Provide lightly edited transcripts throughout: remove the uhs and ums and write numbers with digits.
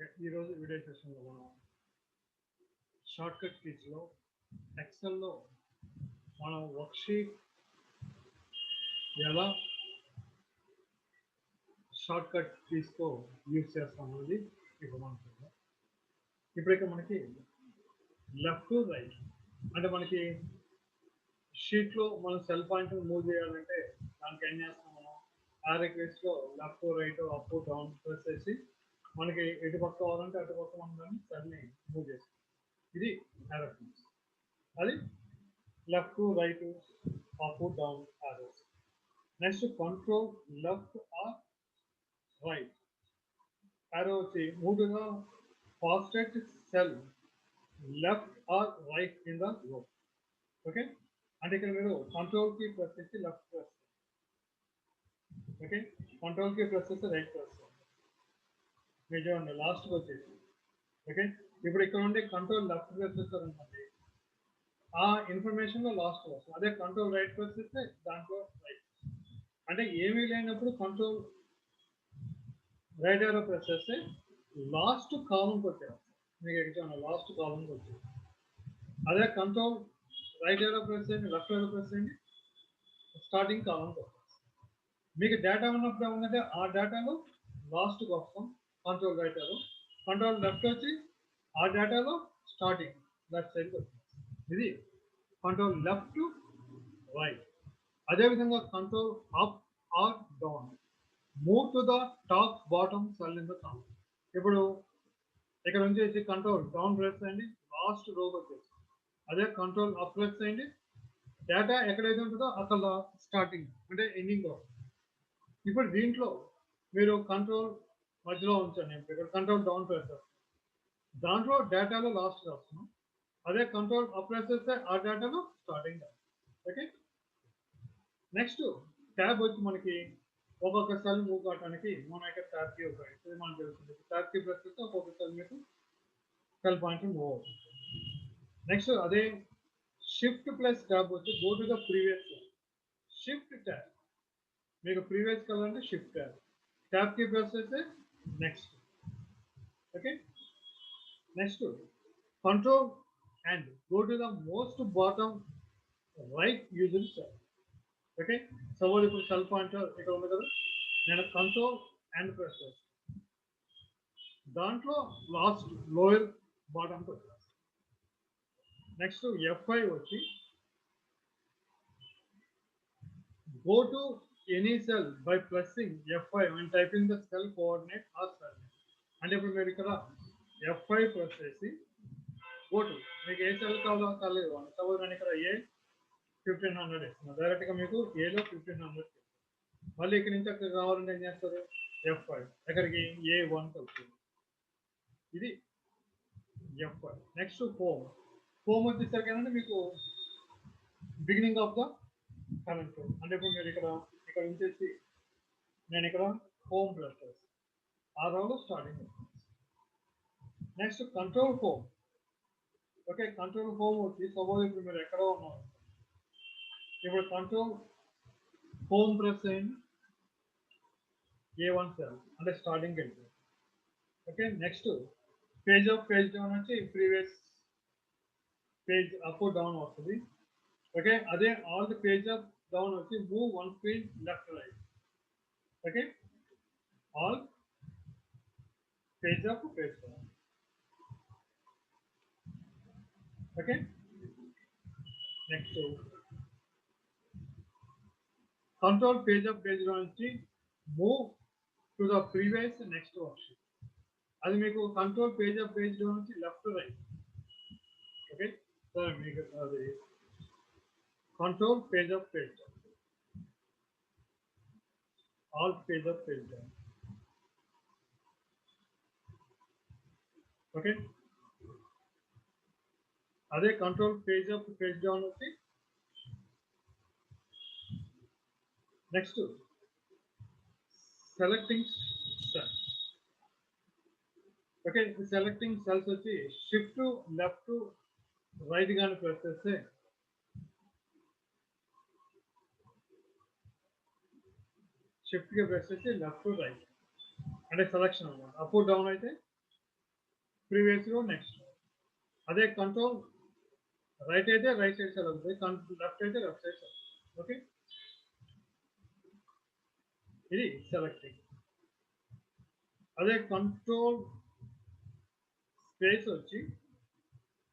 ఈరోజు వీడియో సెషన్లో మనం షార్ట్కట్ కీస్లో ఎక్సెల్లో మనం వర్క్షీట్ ఎలా షార్ట్కట్ కీస్తో యూజ్ చేస్తామన్నది ఇప్పుడు మనం చూద్దాం. ఇప్పుడైతే మనకి లెఫ్ట్ రైట్ అంటే మనకి షీట్లో మనం సెల్ పాయింట్ మూవ్ చేయాలంటే దానికి ఏం చేస్తాం మనం ఆరో కేసులో left right up down press చేసి మనకి ఎటు పక్క కావాలంటే అటు పక్క మనం దాన్ని సెల్ని మూవ్ చేస్తాం. ఇది ఆరో కీస్. అది left right up down arrows. Next control left or right arrow వచ్చి move to the fastest cell left or right in the row. Okay అంటే ఇక్కడ మీరు కంట్రోల్ కి ప్రెస్ చేసి లెఫ్ట్ ప్రెస్, ఓకే కంట్రోల్ కి press చేసి right press. మీరు చూడండి లాస్ట్కి వచ్చేసి, ఓకే ఇప్పుడు ఇక్కడ ఉండే కంట్రోల్ లెఫ్ట్ ప్రెస్ చేస్తారనుకోండి ఆ ఇన్ఫర్మేషన్లో లాస్ట్ వస్తుంది. అదే కంట్రోల్ రైట్ ప్రెస్ చేస్తే దాంట్లో రైట్. అంటే ఏమీ లేనప్పుడు కంట్రోల్ రైట్ ఏరో ప్రెస్ చేస్తే లాస్ట్ కాలంకి వచ్చేది. మీకు ఎగ్జామ్ లాస్ట్ కాలంకి వచ్చేది. అదే కంట్రోల్ రైట్ ఏరో ప్రెస్ చేయండి, లెఫ్ట్ ఏరో ప్రెస్ చేయండి, స్టార్టింగ్ కాలంకి వస్తుంది. మీకు డేటా ఉన్నప్పుడు ఏముందంటే ఆ డేటాలో లాస్ట్కి వస్తాం కంట్రోల్ రైట్ ఏరో, కంట్రోల్ లెఫ్ట్ వచ్చి ఆ డేటాలో స్టార్టింగ్ లెఫ్ట్ సైడ్కి వస్తుంది. ఇది కంట్రోల్ లెఫ్ట్ రైట్. అదేవిధంగా control up or down, move to the top bottom cell in the కాలం. ఇప్పుడు ఇక్కడ నుంచి కంట్రోల్ డౌన్ ప్రెస్ చేయండి, లాస్ట్ రోకి వచ్చేసి. అదే కంట్రోల్ అప్ ప్రెస్ చేయండి, డేటా ఎక్కడైతే ఉంటుందో అక్కడ స్టార్టింగ్ అంటే ఎండింగ్ వస్తుంది. ఇప్పుడు దీంట్లో మీరు కంట్రోల్ మధ్యలో ఉంచండి. ఇక్కడ కంట్రోల్ డౌన్ ప్రెస్ చేస్తాం, దాంట్లో డేటాలో లాస్ట్ వస్తున్నాం. అదే కంట్రోల్ అప్ ప్రెస్ చేస్తే ఆ డేటాలో స్టార్టింగ్. ఓకే నెక్స్ట్ ట్యాబ్ వచ్చి మనకి ఒక్కొక్క సెల్ మూవ్ కావడానికి మనం ఇక్కడ ట్యాబ్ కీ ఉపయోగిస్తుంది. మనకు తెలుస్తుంది ట్యాబ్ కీ ప్రెస్ చేస్తే ఒక్కొక్క సెల్ మీకు సెల్ పాయింట్ మూవ్ అవుతుంది. నెక్స్ట్ అదే షిఫ్ట్ ప్లస్ ట్యాబ్ వచ్చి go to the previous shift tab. మీకు ప్రీవియస్ కావాలంటే shift tab, tab key press చేస్తే next. Okay next control and go to the most bottom right using cell. Okay suppose ఇప్పుడు cell pointer ఇక్కడ ఉంది కదా, నేను control and press చేస్తాను, దాంట్లో లాస్ట్ లోయర్ బాటమ్కి వచ్చేస్తాను. నెక్స్ట్ F5 వచ్చి go to any cell by pressing F5 and typing the cell coordinate or cell. అంటే ఇప్పుడు మీరు ఇక్కడ F5 ప్రెస్ చేసి గో టు మీకు ఏ సెల్ కావాలో సెల్ ఇవ్వండి. సపోజ్ నేను ఇక్కడ A1500 ఇస్తున్నాను, డైరెక్ట్గా మీకు ఏలో 1500. మళ్ళీ ఇక్కడ నుంచి అక్కడ కావాలంటే ఏం చేస్తారు, F5 ఎక్కడికి A1కి వస్తుంది. ఇది F5. Next home. హోమ్ వచ్చేసరికి ఏంటంటే మీకు బిగినింగ్ ఆఫ్ ద కరెంట్. అంటే ఇప్పుడు మీరు ఇక్కడ ఉంచేసి నేను ఇక్కడ హోమ్ ప్రెస్ చేస్తాను, ఆ రోలో starting. Next control home. Okay control home వచ్చి సపోజ్ ఇప్పుడు మీరు ఎక్కడో ఉన్నారు, ఇప్పుడు కంట్రోల్ హోమ్ ప్రెస్ చేయండి, A1 సెల్ అంటే స్టార్టింగ్కి వెళ్తుంది. Okay next page up page down వచ్చి ప్రీవియస్ పేజ్ అప్ డౌన్ వస్తుంది. ఓకే అదే all the page up down వచ్చి move one screen left right. Okay all page up page down. Okay next control page up page down నుంచి move to the previous next worksheet. అది మీకు control page up page down నుంచి left right. Okay సరే మీకు అది control page up page down, all page up page down. Okay అదే control page up page down వచ్చి next selecting cell. Okay selecting cells వచ్చి shift left right కానీ press చేస్తే షిఫ్ట్గా ప్రెస్ చేసి లెఫ్ట్ రైట్ అంటే సెలెక్షన్ అన్నమాట. అప్ డౌన్ అయితే ప్రీవియస్ రో నెక్స్ట్. అదే కంట్రోల్ రైట్ అయితే రైట్ సైడ్ సెలెక్ట్ అవుతుంది, లెఫ్ట్ అయితే లెఫ్ట్ సైడ్ సెలెక్ట్. ఓకే, ఇది సెలెక్టింగ్. అదే కంట్రోల్ స్పేస్ వచ్చి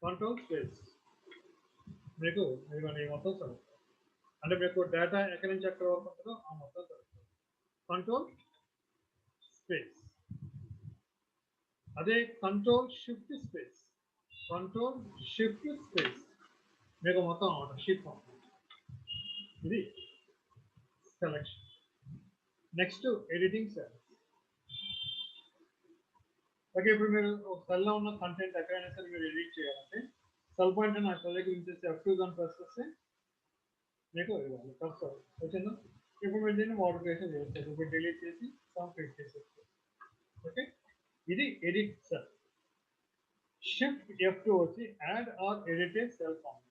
కంట్రోల్ స్పేస్ మీకు మొత్తం సెలెక్ట్ అంటే మీకు డేటా ఎక్కడి నుంచి ఎక్కడ వరకు ఉంటుందో ఆ మొత్తం సెలెక్ట్. Control space. అదే control shift space, control shift space మీకు మొత్తం షీట్ ఫామ్. ఇది selection. Next editing cell. Okay, ఇప్పుడు మీరు ఒక సెల్లో ఉన్న కంటెంట్ ఎక్కడైనా సరే మీరు ఎడిట్ చేయాలంటే సెల్ పాయింట్ నా సెల్ దగ్గర ఉంచేసి F2 దాన్ని ప్రెస్ చేస్తే మీకు ఇవ్వాలి కర్సర్ వచ్చిందా. ఇప్పుడు మీరు దీన్ని మోడిఫికేషన్ చేస్తారు, ఇప్పుడు డిలీట్ చేసి క్లిక్ చేసేస్తారు. ఓకే, ఇది ఎడిట్ సెల్. షిఫ్ట్ F2 వచ్చి add or edit cell comment.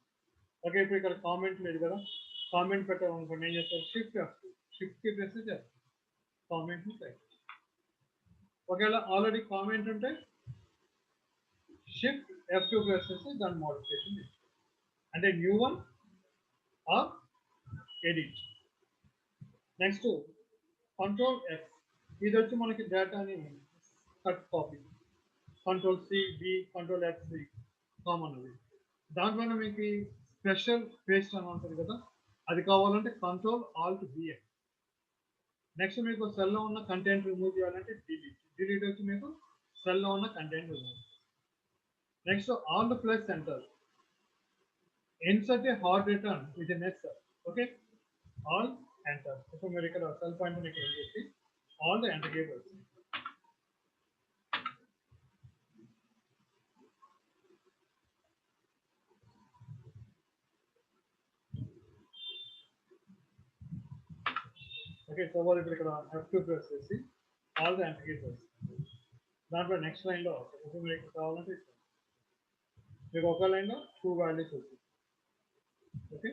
Okay, ఇప్పుడు ఇక్కడ కామెంట్ లేదు కదా, కామెంట్ పెట్టాలనుకోండి ఏం చేస్తారు, షిఫ్ట్ F2, షిఫ్ట్కి ప్రెస్ చేస్తారు, కామెంట్ని టైప్. ఒకవేళ ఆల్రెడీ కామెంట్ ఉంటే షిఫ్ట్ F2 ప్రెస్ చేస్తే దాని మోడిఫికేషన్ అంటే new one or edit. Next control F, ఇది వచ్చి మనకి డేటాని cut copy. Control C, B, control X, common అది. దాంట్లోనే మీకు స్పెషల్ పేస్ట్ అని ఉంటుంది కదా, అది కావాలంటే కంట్రోల్ ఆల్ట్ B. నెక్స్ట్ మీకు సెల్లో ఉన్న కంటెంట్ రిమూవ్ చేయాలంటే డిలీట్. డిలీట్ వచ్చి మీకు సెల్లో ఉన్న content remove. Next all the plus enter. Insert A hard return with next. Okay, all enter. ఇప్పుడు మీరు ఇక్కడ సెల్ పాయింట్ ఇక్కడ చేసి all the enter cable. Okay, suppose ఇప్పుడు ఇక్కడ F2 ప్రెస్ చేసి ఆల్ ద ఎంటర్ కేబుల్స్. దాంట్లో నెక్స్ట్ లైన్లో ఇప్పుడు మీకు కావాలంటే మీకు ఒక లైన్లో 2 వాల్యూస్ వస్తుంది. ఓకే,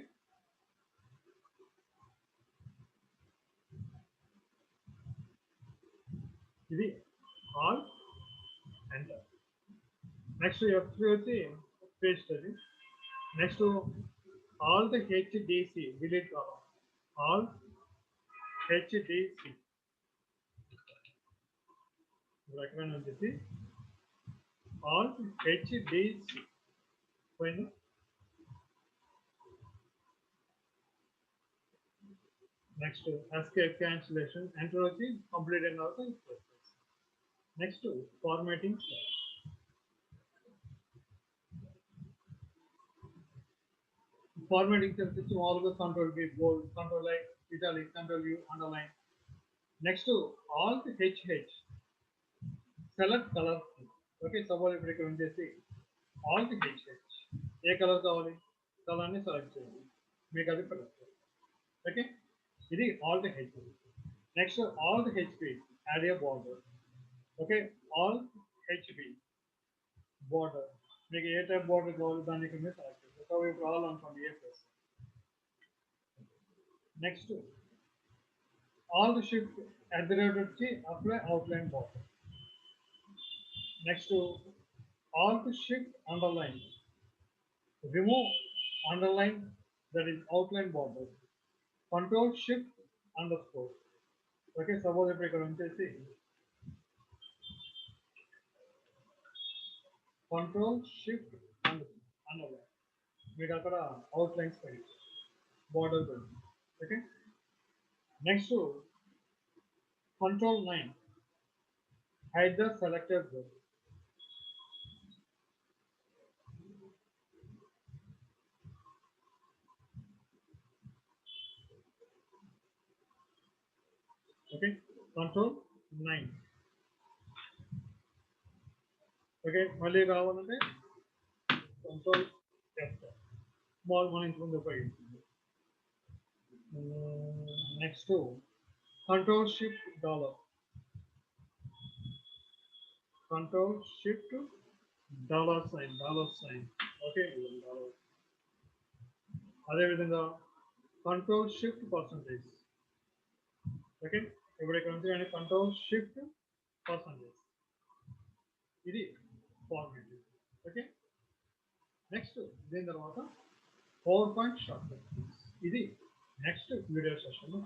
ఇది ఆల్ ఎంటర్. నెక్స్ట్ F3 వచ్చి పేస్ట్ అది. Next all the HDC delete కావాలి, ఆల్ HDC ఎక్కడ వచ్చేసి ఆల్ HDC పోయింది. నెక్స్ట్ ఎస్కేప్ క్యాన్సిలేషన్ ఎంటర్ వచ్చి కంప్లీట్ అయిన తర్వాత నెక్స్ట్ ఫార్మాటింగ్. ఫార్మాటింగ్ సెల్స్ వచ్చి మామూలుగా control B, bold, control I, italic, control U, underline. Next Alt HH select colour. Okay, suppose ఇప్పుడు ఇక్కడ వచ్చేసి ఆల్ట్ HH ఏ కలర్ కావాలి కలర్ని సెలెక్ట్ చేయండి, మీకు అది పెడతారు. ఓకే, ఇది alt H. Next alt HP add a border. Okay, alt HB border, మీకు ఏ టైప్ బార్డర్ కావాలి దాన్ని ఇక్కడ మీరు సెలెక్ట్ చేస్తారు. సో ఇప్పుడు ఆల్ అనుకోండి a plus. Next alt shift at the rate వచ్చి apply outline border. Next alt shift underline remove underline that is outline border. Control shift underscore. Okay, suppose ఇప్పుడు ఇక్కడ వచ్చేసి కంట్రోల్ షిఫ్ట్ అండర్లైన్, మీకు అక్కడ outlines పెట్టి border పెట్టి. Okay, next control 9 hide the selected goal. Okay, control 9. Okay, మళ్ళీ రావాలంటే control F small మన ఇంట్లో ఉపయోగించింది. Next control shift dollar, control shift dollar sign. Okay, dollar. అదేవిధంగా కంట్రోల్ షిఫ్ట్ పర్సంటేజ్. ఓకే, ఇప్పుడు ఇక్కడ నుంచి కంట్రోల్ షిఫ్ట్ పర్సంటేజ్. ఇది ఫార్మాట్. ఓకే, నెక్స్ట్ దీని తర్వాత పవర్ పాయింట్ షార్ట్ కట్. ఇది నెక్స్ట్ వీడియో సెషన్లో